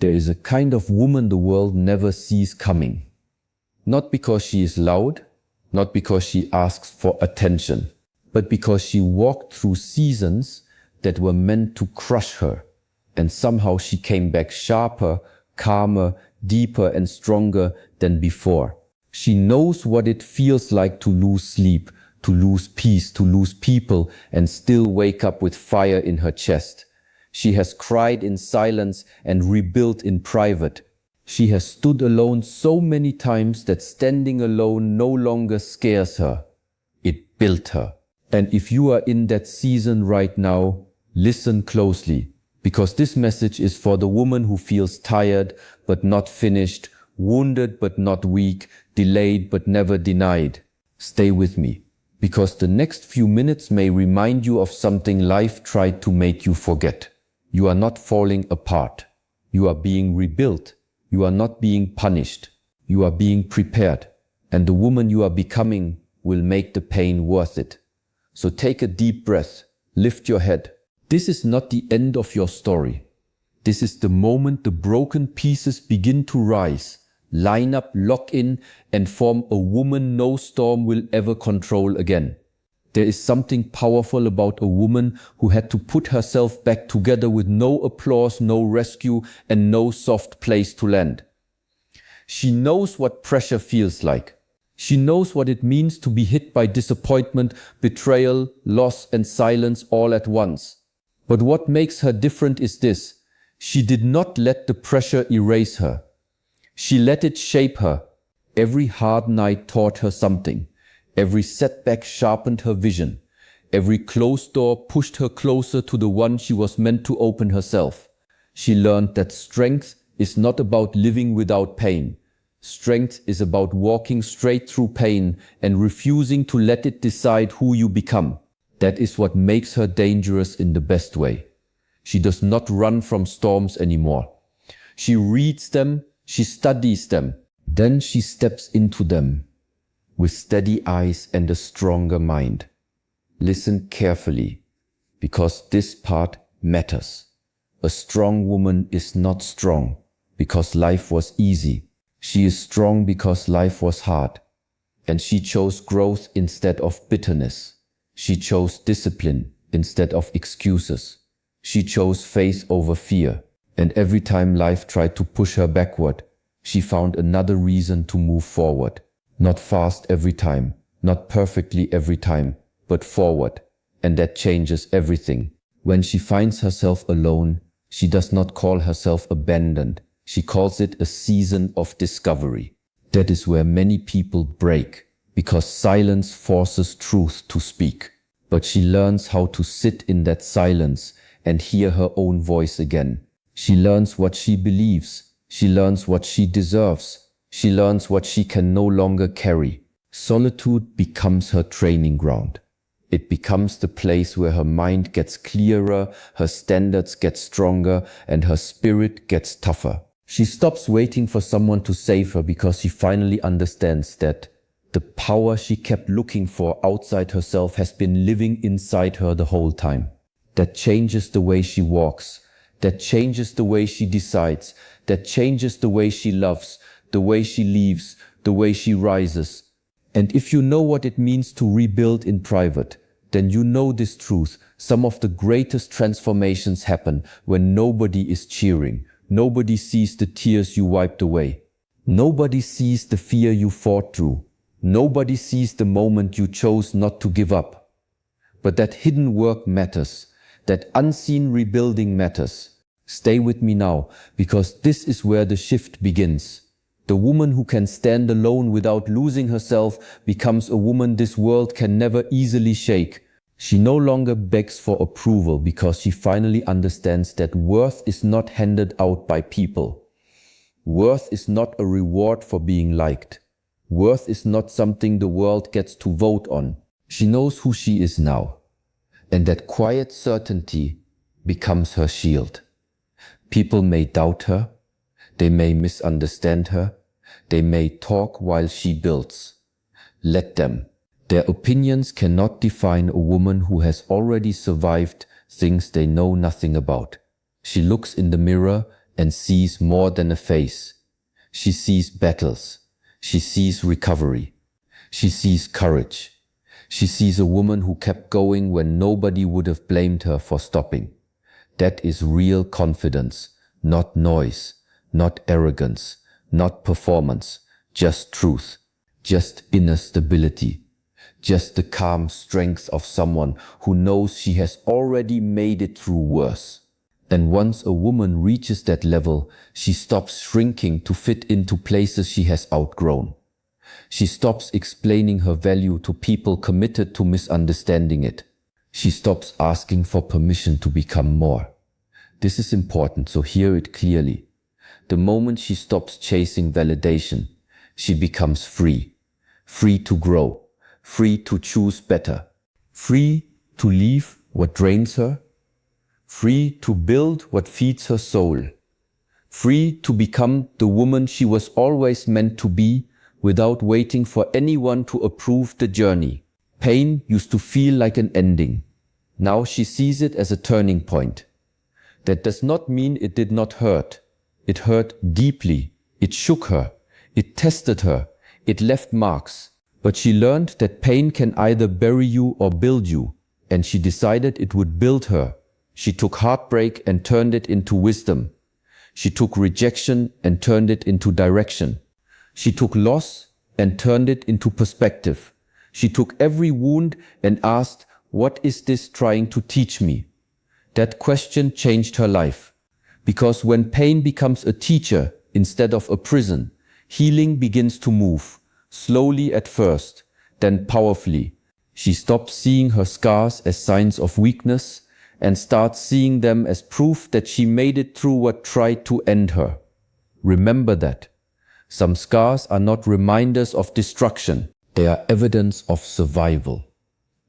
There is a kind of woman the world never sees coming. Not because she is loud, not because she asks for attention, but because she walked through seasons that were meant to crush her. And somehow she came back sharper, calmer, deeper and stronger than before. She knows what it feels like to lose sleep, to lose peace, to lose people, and still wake up with fire in her chest. She has cried in silence and rebuilt in private. She has stood alone so many times that standing alone no longer scares her. It built her. And if you are in that season right now, listen closely, because this message is for the woman who feels tired but not finished, wounded but not weak, delayed but never denied. Stay with me, because the next few minutes may remind you of something life tried to make you forget. You are not falling apart. You are being rebuilt. You are not being punished. You are being prepared. And the woman you are becoming will make the pain worth it. So take a deep breath. Lift your head. This is not the end of your story. This is the moment the broken pieces begin to rise, line up, lock in, and form a woman no storm will ever control again. There is something powerful about a woman who had to put herself back together with no applause, no rescue, and no soft place to land. She knows what pressure feels like. She knows what it means to be hit by disappointment, betrayal, loss, and silence all at once. But what makes her different is this: she did not let the pressure erase her. She let it shape her. Every hard night taught her something. Every setback sharpened her vision. Every closed door pushed her closer to the one she was meant to open herself. She learned that strength is not about living without pain. Strength is about walking straight through pain and refusing to let it decide who you become. That is what makes her dangerous in the best way. She does not run from storms anymore. She reads them, she studies them, then she steps into them with steady eyes and a stronger mind. Listen carefully, because this part matters. A strong woman is not strong because life was easy. She is strong because life was hard. And she chose growth instead of bitterness. She chose discipline instead of excuses. She chose faith over fear. And every time life tried to push her backward, she found another reason to move forward. Not fast every time, not perfectly every time, but forward. And that changes everything. When she finds herself alone, she does not call herself abandoned. She calls it a season of discovery. That is where many people break, because silence forces truth to speak. But she learns how to sit in that silence and hear her own voice again. She learns what she believes. She learns what she deserves. She learns what she can no longer carry. Solitude becomes her training ground. It becomes the place where her mind gets clearer, her standards get stronger, and her spirit gets tougher. She stops waiting for someone to save her because she finally understands that the power she kept looking for outside herself has been living inside her the whole time. That changes the way she walks. That changes the way she decides. That changes the way she loves, the way she leaves, the way she rises. And if you know what it means to rebuild in private, then you know this truth. Some of the greatest transformations happen when nobody is cheering. Nobody sees the tears you wiped away. Nobody sees the fear you fought through. Nobody sees the moment you chose not to give up. But that hidden work matters. That unseen rebuilding matters. Stay with me now, because this is where the shift begins. The woman who can stand alone without losing herself becomes a woman this world can never easily shake. She no longer begs for approval because she finally understands that worth is not handed out by people. Worth is not a reward for being liked. Worth is not something the world gets to vote on. She knows who she is now. And that quiet certainty becomes her shield. People may doubt her. They may misunderstand her. They may talk while she builds. Let them. Their opinions cannot define a woman who has already survived things they know nothing about. She looks in the mirror and sees more than a face. She sees battles. She sees recovery. She sees courage. She sees a woman who kept going when nobody would have blamed her for stopping. That is real confidence, not noise, not arrogance, not performance, just truth, just inner stability, just the calm strength of someone who knows she has already made it through worse. And once a woman reaches that level, she stops shrinking to fit into places she has outgrown. She stops explaining her value to people committed to misunderstanding it. She stops asking for permission to become more. This is important, so hear it clearly. The moment she stops chasing validation, she becomes free. Free to grow. Free to choose better. Free to leave what drains her. Free to build what feeds her soul. Free to become the woman she was always meant to be without waiting for anyone to approve the journey. Pain used to feel like an ending. Now she sees it as a turning point. That does not mean it did not hurt. It hurt deeply. It shook her. It tested her. It left marks. But she learned that pain can either bury you or build you, and she decided it would build her. She took heartbreak and turned it into wisdom. She took rejection and turned it into direction. She took loss and turned it into perspective. She took every wound and asked, "What is this trying to teach me?" That question changed her life. Because when pain becomes a teacher instead of a prison, healing begins to move, slowly at first, then powerfully. She stops seeing her scars as signs of weakness and starts seeing them as proof that she made it through what tried to end her. Remember that. Some scars are not reminders of destruction. They are evidence of survival.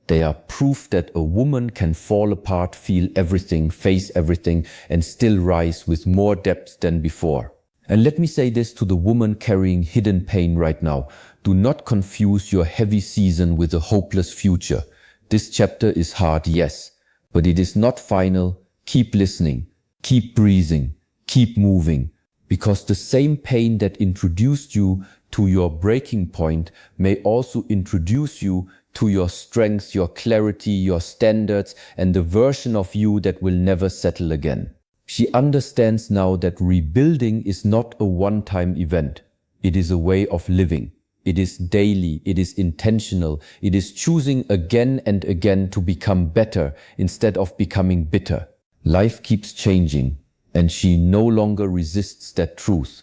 They are proof that a woman can fall apart, feel everything, face everything, and still rise with more depth than before. And let me say this to the woman carrying hidden pain right now. Do not confuse your heavy season with a hopeless future. This chapter is hard, yes, but it is not final. Keep listening, keep breathing, keep moving, because the same pain that introduced you to your breaking point may also introduce you to your strength, your clarity, your standards, and the version of you that will never settle again. She understands now that rebuilding is not a one-time event. It is a way of living. It is daily. It is intentional. It is choosing again and again to become better instead of becoming bitter. Life keeps changing, and she no longer resists that truth.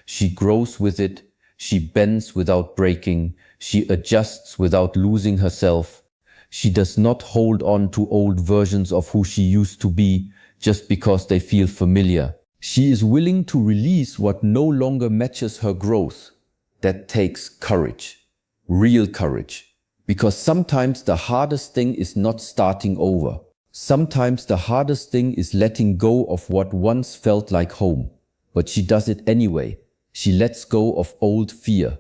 She grows with it. She bends without breaking. She adjusts without losing herself. She does not hold on to old versions of who she used to be just because they feel familiar. She is willing to release what no longer matches her growth. That takes courage, real courage. Because sometimes the hardest thing is not starting over. Sometimes the hardest thing is letting go of what once felt like home. But she does it anyway. She lets go of old fear,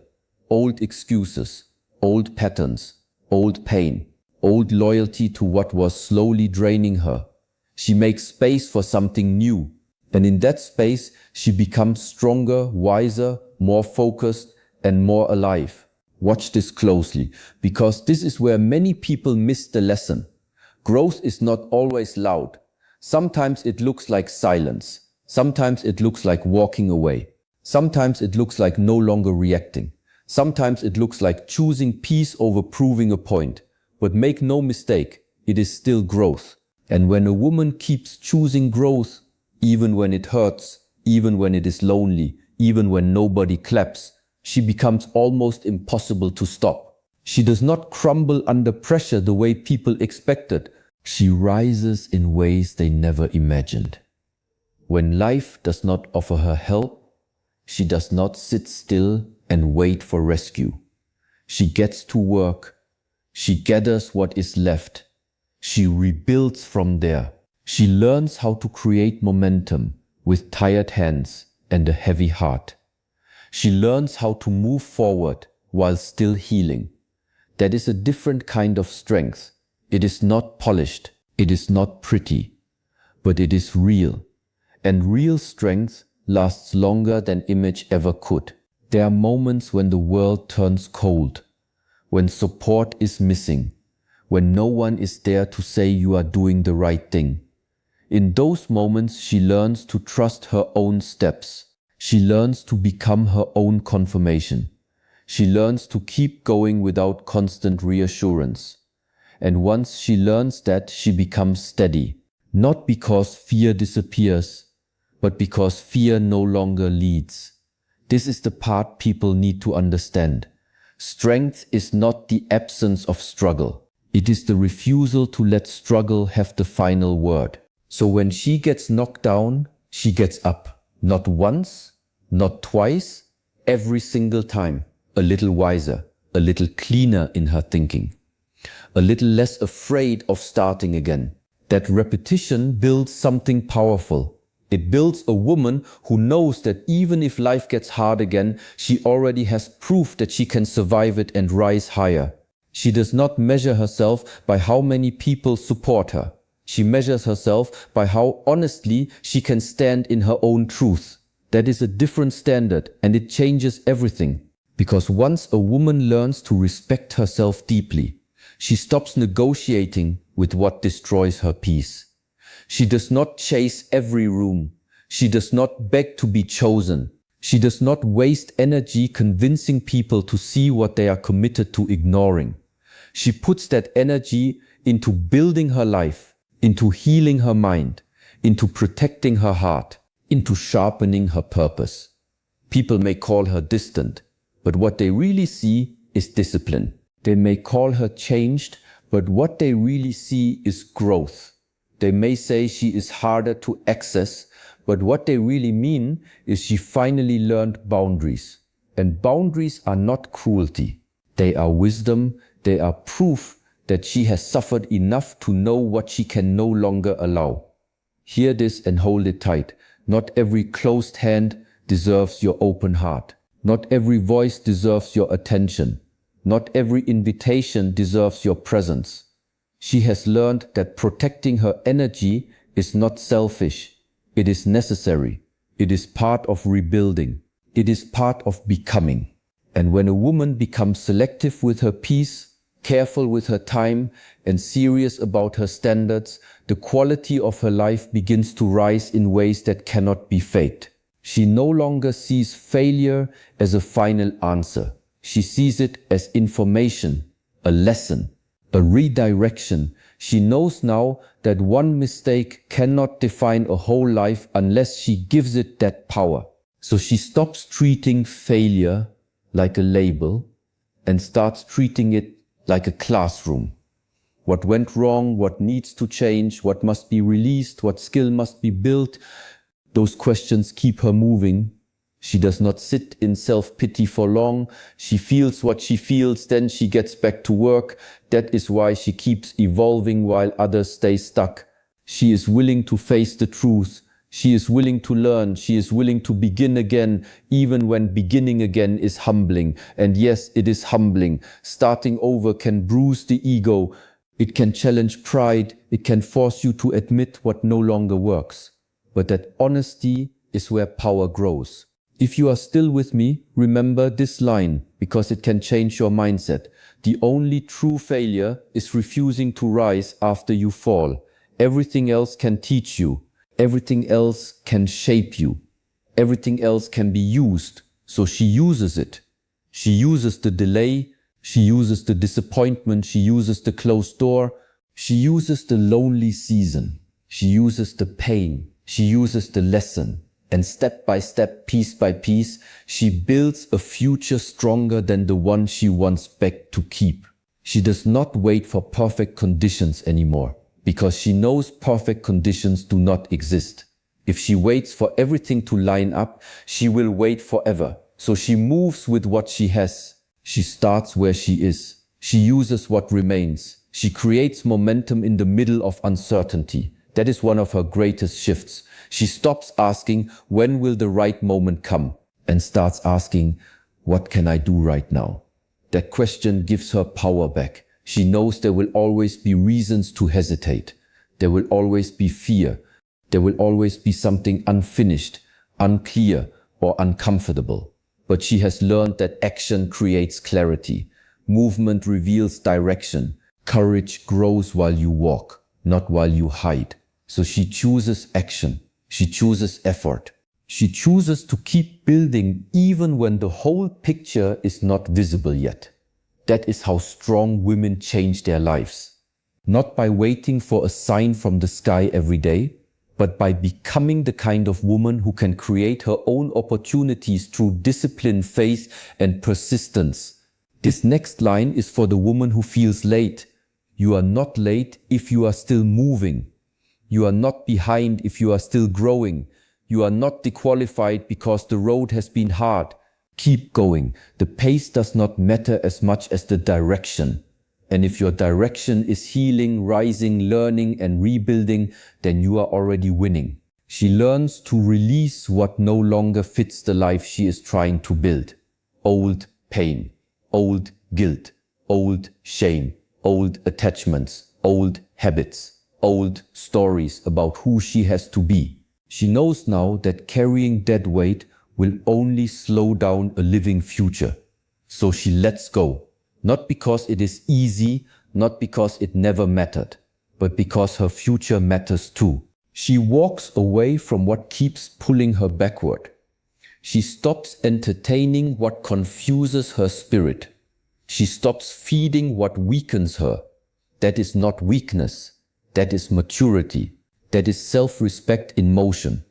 old excuses, old patterns, old pain, old loyalty to what was slowly draining her. She makes space for something new. And in that space, she becomes stronger, wiser, more focused, and more alive. Watch this closely, because this is where many people miss the lesson. Growth is not always loud. Sometimes it looks like silence. Sometimes it looks like walking away. Sometimes it looks like no longer reacting. Sometimes it looks like choosing peace over proving a point. But make no mistake, it is still growth. And when a woman keeps choosing growth, even when it hurts, even when it is lonely, even when nobody claps, she becomes almost impossible to stop. She does not crumble under pressure the way people expected. She rises in ways they never imagined. When life does not offer her help, she does not sit still and wait for rescue. She gets to work. She gathers what is left. She rebuilds from there. She learns how to create momentum with tired hands and a heavy heart. She learns how to move forward while still healing. That is a different kind of strength. It is not polished. It is not pretty. But it is real. And real strength lasts longer than image ever could. There are moments when the world turns cold, when support is missing, when no one is there to say you are doing the right thing. In those moments, she learns to trust her own steps. She learns to become her own confirmation. She learns to keep going without constant reassurance. And once she learns that, she becomes steady, not because fear disappears, but because fear no longer leads. This is the part people need to understand. Strength is not the absence of struggle. It is the refusal to let struggle have the final word. So when she gets knocked down, she gets up. Not once, not twice, every single time. A little wiser, a little cleaner in her thinking, a little less afraid of starting again. That repetition builds something powerful. It builds a woman who knows that even if life gets hard again, she already has proof that she can survive it and rise higher. She does not measure herself by how many people support her. She measures herself by how honestly she can stand in her own truth. That is a different standard, and it changes everything. Because once a woman learns to respect herself deeply, she stops negotiating with what destroys her peace. She does not chase every room. She does not beg to be chosen. She does not waste energy convincing people to see what they are committed to ignoring. She puts that energy into building her life, into healing her mind, into protecting her heart, into sharpening her purpose. People may call her distant, but what they really see is discipline. They may call her changed, but what they really see is growth. They may say she is harder to access, but what they really mean is she finally learned boundaries. And boundaries are not cruelty. They are wisdom. They are proof that she has suffered enough to know what she can no longer allow. Hear this and hold it tight. Not every closed hand deserves your open heart. Not every voice deserves your attention. Not every invitation deserves your presence. She has learned that protecting her energy is not selfish. It is necessary. It is part of rebuilding. It is part of becoming. And when a woman becomes selective with her peace, careful with her time, and serious about her standards, the quality of her life begins to rise in ways that cannot be faked. She no longer sees failure as a final answer. She sees it as information, a lesson, a redirection. She knows now that one mistake cannot define a whole life unless she gives it that power. So she stops treating failure like a label and starts treating it like a classroom. What went wrong, what needs to change, what must be released, what skill must be built, those questions keep her moving. She does not sit in self-pity for long. She feels what she feels, then she gets back to work. That is why she keeps evolving while others stay stuck. She is willing to face the truth. She is willing to learn. She is willing to begin again, even when beginning again is humbling. And yes, it is humbling. Starting over can bruise the ego. It can challenge pride. It can force you to admit what no longer works. But that honesty is where power grows. If you are still with me, remember this line, because it can change your mindset. The only true failure is refusing to rise after you fall. Everything else can teach you. Everything else can shape you. Everything else can be used. So she uses it. She uses the delay. She uses the disappointment. She uses the closed door. She uses the lonely season. She uses the pain. She uses the lesson. And step by step, piece by piece, she builds a future stronger than the one she once begged to keep. She does not wait for perfect conditions anymore, because she knows perfect conditions do not exist. If she waits for everything to line up, she will wait forever. So she moves with what she has. She starts where she is. She uses what remains. She creates momentum in the middle of uncertainty. That is one of her greatest shifts. She stops asking, when will the right moment come? And starts asking, what can I do right now? That question gives her power back. She knows there will always be reasons to hesitate. There will always be fear. There will always be something unfinished, unclear, or uncomfortable. But she has learned that action creates clarity. Movement reveals direction. Courage grows while you walk, not while you hide. So she chooses action. She chooses effort. She chooses to keep building even when the whole picture is not visible yet. That is how strong women change their lives. Not by waiting for a sign from the sky every day, but by becoming the kind of woman who can create her own opportunities through discipline, faith, and persistence. This next line is for the woman who feels late. You are not late if you are still moving. You are not behind if you are still growing. You are not disqualified because the road has been hard. Keep going. The pace does not matter as much as the direction. And if your direction is healing, rising, learning, and rebuilding, then you are already winning. She learns to release what no longer fits the life she is trying to build. Old pain, old guilt, old shame, old attachments, old habits, old stories about who she has to be. She knows now that carrying dead weight will only slow down a living future. So she lets go. Not because it is easy, not because it never mattered, but because her future matters too. She walks away from what keeps pulling her backward. She stops entertaining what confuses her spirit. She stops feeding what weakens her. That is not weakness. That is maturity. That is self-respect in motion.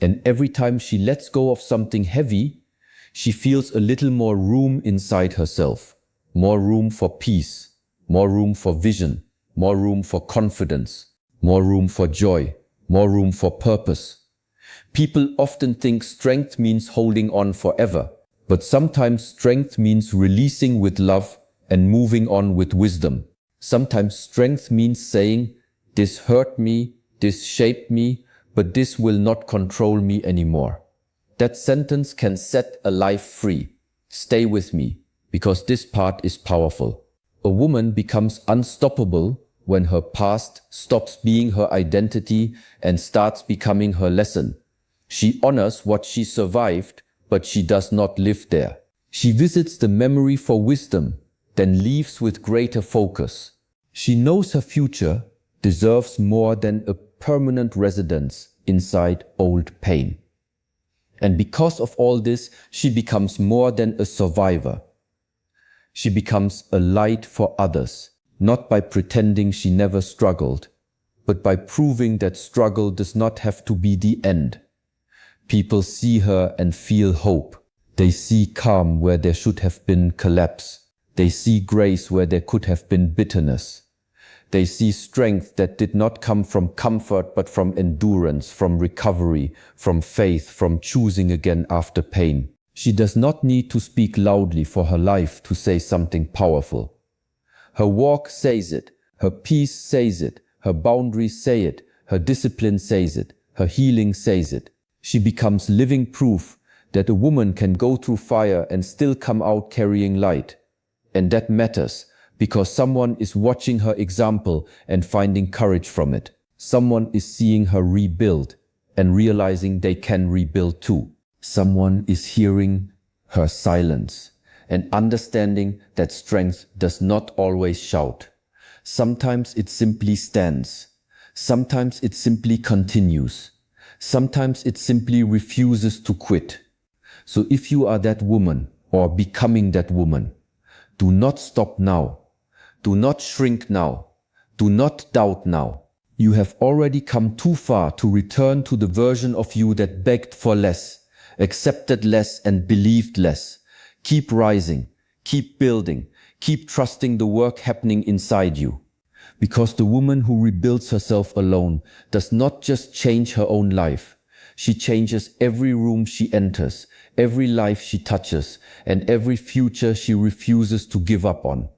And every time she lets go of something heavy, she feels a little more room inside herself. More room for peace, more room for vision, more room for confidence, more room for joy, more room for purpose. People often think strength means holding on forever, but sometimes strength means releasing with love and moving on with wisdom. Sometimes strength means saying, "This hurt me, this shaped me, but this will not control me anymore." That sentence can set a life free. Stay with me. Because this part is powerful. A woman becomes unstoppable when her past stops being her identity and starts becoming her lesson. She honors what she survived, but she does not live there. She visits the memory for wisdom, then leaves with greater focus. She knows her future deserves more than a permanent residence inside old pain. And because of all this, she becomes more than a survivor. She becomes a light for others, not by pretending she never struggled, but by proving that struggle does not have to be the end. People see her and feel hope. They see calm where there should have been collapse. They see grace where there could have been bitterness. They see strength that did not come from comfort but from endurance, from recovery, from faith, from choosing again after pain. She does not need to speak loudly for her life to say something powerful. Her walk says it, her peace says it, her boundaries say it, her discipline says it, her healing says it. She becomes living proof that a woman can go through fire and still come out carrying light. And that matters because someone is watching her example and finding courage from it. Someone is seeing her rebuild and realizing they can rebuild too. Someone is hearing her silence and understanding that strength does not always shout. Sometimes it simply stands. Sometimes it simply continues. Sometimes it simply refuses to quit. So if you are that woman or becoming that woman, do not stop now. Do not shrink now. Do not doubt now. You have already come too far to return to the version of you that begged for less, accepted less and believed less. Keep rising, keep building, keep trusting the work happening inside you. Because the woman who rebuilds herself alone does not just change her own life. She changes every room she enters, every life she touches, and every future she refuses to give up on.